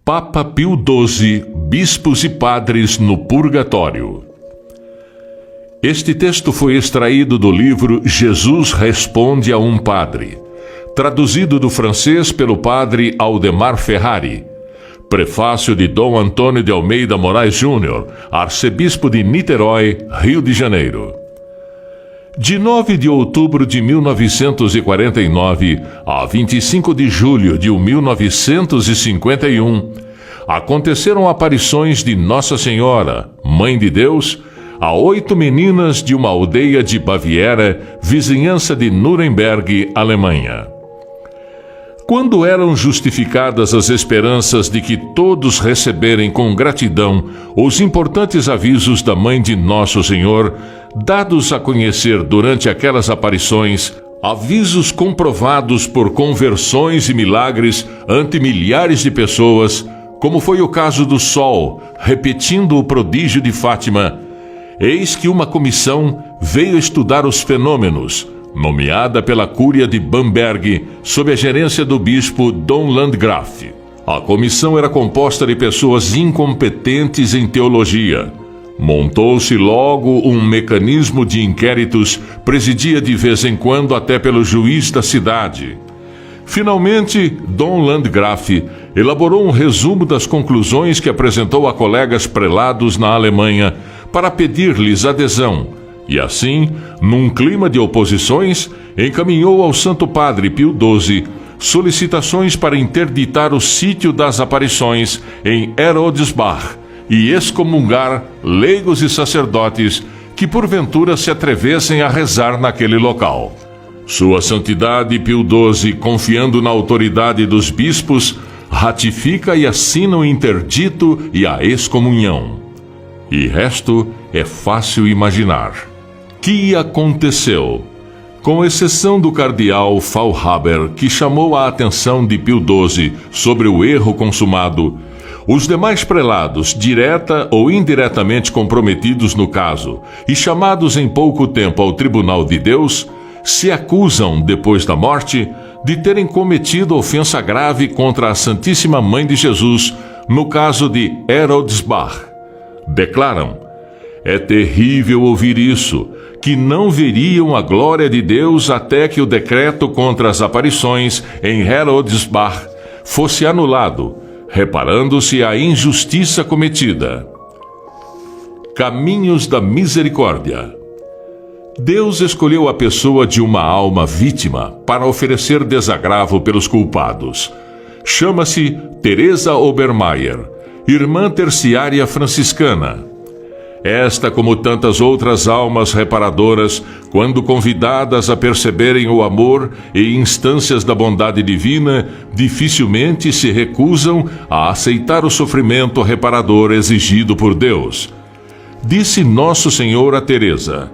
Papa Pio XII, Bispos e Padres no Purgatório. Este texto foi extraído do livro Jesus Responde a um Padre, traduzido do francês pelo padre Aldemar Ferrari. Prefácio de Dom Antônio de Almeida Moraes Júnior, arcebispo de Niterói, Rio de Janeiro. De 9 de outubro de 1949 a 25 de julho de 1951, aconteceram aparições de Nossa Senhora, Mãe de Deus, a 8 meninas de uma aldeia de Baviera, vizinhança de Nuremberg, Alemanha. Quando eram justificadas as esperanças de que todos receberem com gratidão os importantes avisos da Mãe de Nosso Senhor, dados a conhecer durante aquelas aparições, avisos comprovados por conversões e milagres ante milhares de pessoas, como foi o caso do Sol, repetindo o prodígio de Fátima, eis que uma comissão veio estudar os fenômenos, nomeada pela Cúria de Bamberg, sob a gerência do bispo Dom Landgraf. A comissão era composta de pessoas incompetentes em teologia. Montou-se logo um mecanismo de inquéritos, presidia de vez em quando até pelo juiz da cidade. Finalmente, Dom Landgraf elaborou um resumo das conclusões que apresentou a colegas prelados na Alemanha para pedir-lhes adesão, e assim, num clima de oposições, encaminhou ao Santo Padre Pio XII solicitações para interditar o sítio das aparições em Herodesbach e excomungar leigos e sacerdotes que porventura se atrevessem a rezar naquele local. Sua Santidade Pio XII, confiando na autoridade dos bispos, ratifica e assina o interdito e a excomunhão. E resto é fácil imaginar. Que aconteceu? Com exceção do cardeal Faulhaber, que chamou a atenção de Pio XII sobre o erro consumado, os demais prelados, direta ou indiretamente comprometidos no caso e chamados em pouco tempo ao Tribunal de Deus, se acusam, depois da morte, de terem cometido ofensa grave contra a Santíssima Mãe de Jesus, no caso de Herodesbach. Declaram: é terrível ouvir isso, que não veriam a glória de Deus até que o decreto contra as aparições em Herodesbach fosse anulado, reparando-se a injustiça cometida. Caminhos da Misericórdia. Deus escolheu a pessoa de uma alma vítima para oferecer desagravo pelos culpados. Chama-se Teresa Obermeier, irmã terciária franciscana. Esta, como tantas outras almas reparadoras, quando convidadas a perceberem o amor e instâncias da bondade divina, dificilmente se recusam a aceitar o sofrimento reparador exigido por Deus. Disse Nosso Senhor a Teresa: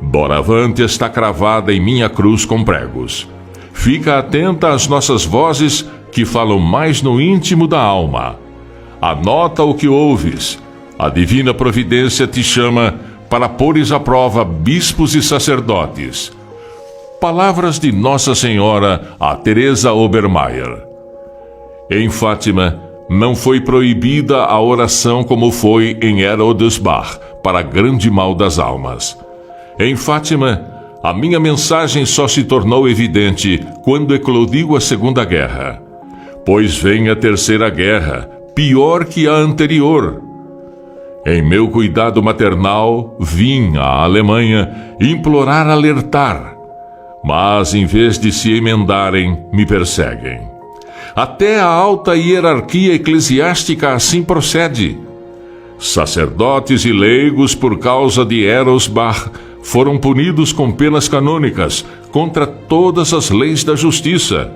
doravante está cravada em minha cruz com pregos. Fica atenta às nossas vozes que falam mais no íntimo da alma. Anota o que ouves. A divina providência te chama para pôres à prova bispos e sacerdotes. Palavras de Nossa Senhora a Teresa Obermeier. Em Fátima, não foi proibida a oração como foi em Herodesbach, para grande mal das almas. Em Fátima, a minha mensagem só se tornou evidente quando eclodiu a Segunda Guerra. Pois vem a Terceira Guerra, pior que a anterior. Em meu cuidado maternal, vim à Alemanha implorar alertar, mas em vez de se emendarem, me perseguem. Até a alta hierarquia eclesiástica assim procede. Sacerdotes e leigos, por causa de Herodesbach, foram punidos com penas canônicas contra todas as leis da justiça.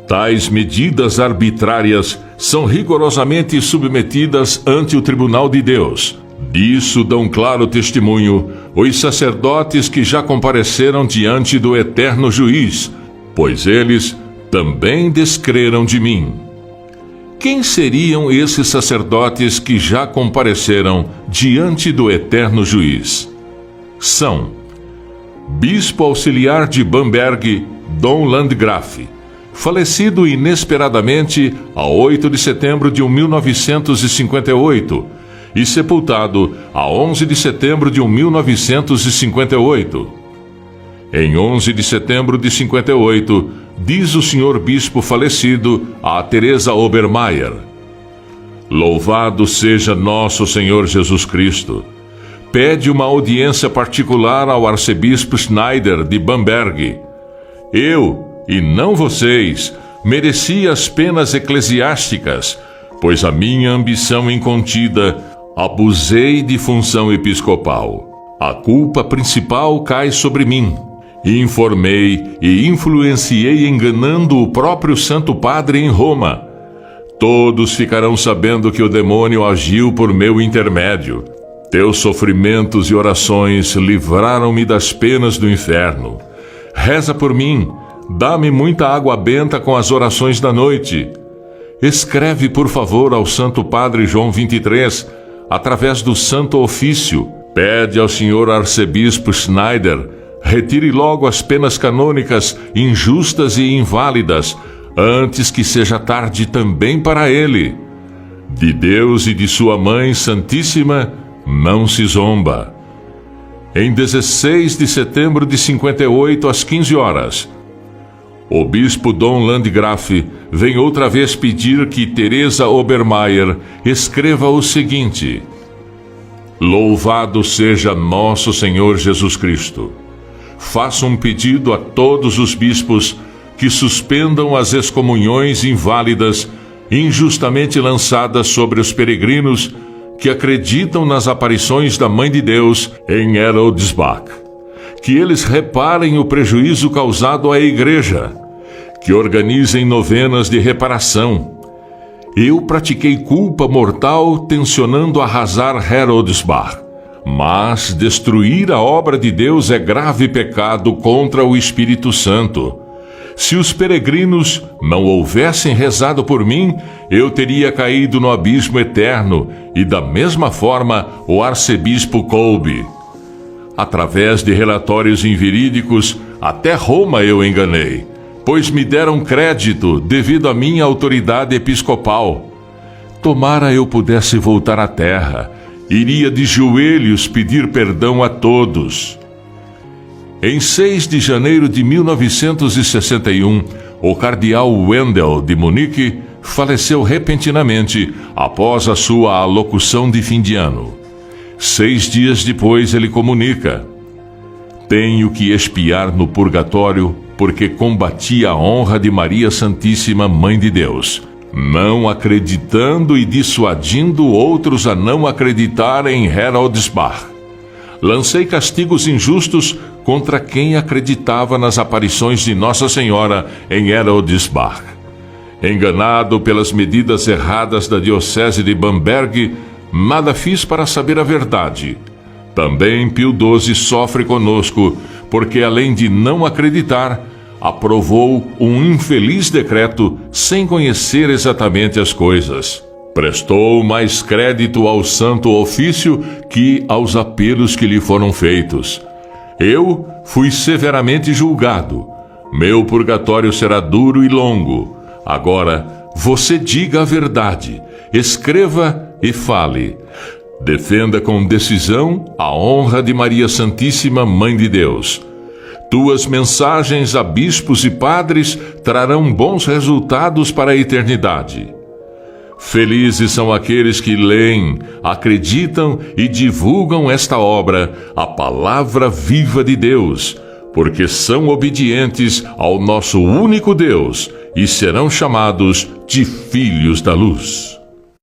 Tais medidas arbitrárias são rigorosamente submetidas ante o Tribunal de Deus. Disso dão claro testemunho os sacerdotes que já compareceram diante do eterno juiz, pois eles também descreram de mim. Quem seriam esses sacerdotes que já compareceram diante do eterno juiz? São Bispo Auxiliar de Bamberg, Dom Landgraf, falecido inesperadamente a 8 de setembro de 1958 e sepultado a 11 de setembro de 1958. Em 11 de setembro de 58, diz o senhor bispo falecido a Teresa Obermeier: Louvado seja nosso Senhor Jesus Cristo. Pede uma audiência particular ao arcebispo Schneider de Bamberg. Eu, e não vocês, mereci as penas eclesiásticas, pois a minha ambição incontida abusei de função episcopal. A culpa principal cai sobre mim. Informei e influenciei enganando o próprio Santo Padre em Roma. Todos ficarão sabendo que o demônio agiu por meu intermédio. Teus sofrimentos e orações livraram-me das penas do inferno. Reza por mim, dá-me muita água benta com as orações da noite. Escreve, por favor, ao Santo Padre João XXIII, através do Santo Ofício. Pede ao senhor arcebispo Schneider, retire logo as penas canônicas injustas e inválidas, antes que seja tarde também para ele. De Deus e de sua Mãe Santíssima não se zomba. Em 16 de setembro de 58, às 15 horas, o bispo Dom Landgraf vem outra vez pedir que Teresa Obermeier escreva o seguinte: Louvado seja nosso Senhor Jesus Cristo. Faço um pedido a todos os bispos que suspendam as excomunhões inválidas injustamente lançadas sobre os peregrinos que acreditam nas aparições da Mãe de Deus em Heroldsbach. Que eles reparem o prejuízo causado à Igreja, que organizem novenas de reparação. Eu pratiquei culpa mortal tencionando arrasar Heroldsbach, mas destruir a obra de Deus é grave pecado contra o Espírito Santo. Se os peregrinos não houvessem rezado por mim, eu teria caído no abismo eterno, e da mesma forma o arcebispo Kolbe. Através de relatórios inverídicos, até Roma eu enganei, pois me deram crédito devido à minha autoridade episcopal. Tomara eu pudesse voltar à terra, iria de joelhos pedir perdão a todos. Em 6 de janeiro de 1961, o cardeal Wendel de Munique faleceu repentinamente após a sua alocução de fim de ano. 6 dias depois ele comunica: Tenho que expiar no purgatório porque combati a honra de Maria Santíssima, Mãe de Deus, não acreditando e dissuadindo outros a não acreditar em Heroldsbach. Lancei castigos injustos contra quem acreditava nas aparições de Nossa Senhora em Heroldsbach. Enganado pelas medidas erradas da diocese de Bamberg, nada fiz para saber a verdade. Também Pio XII sofre conosco, porque além de não acreditar, aprovou um infeliz decreto sem conhecer exatamente as coisas. Prestou mais crédito ao Santo Ofício que aos apelos que lhe foram feitos. Eu fui severamente julgado. Meu purgatório será duro e longo. Agora, você diga a verdade, escreva e fale. Defenda com decisão a honra de Maria Santíssima, Mãe de Deus. Tuas mensagens a bispos e padres trarão bons resultados para a eternidade. Felizes são aqueles que leem, acreditam e divulgam esta obra, a palavra viva de Deus, porque são obedientes ao nosso único Deus e serão chamados de filhos da luz.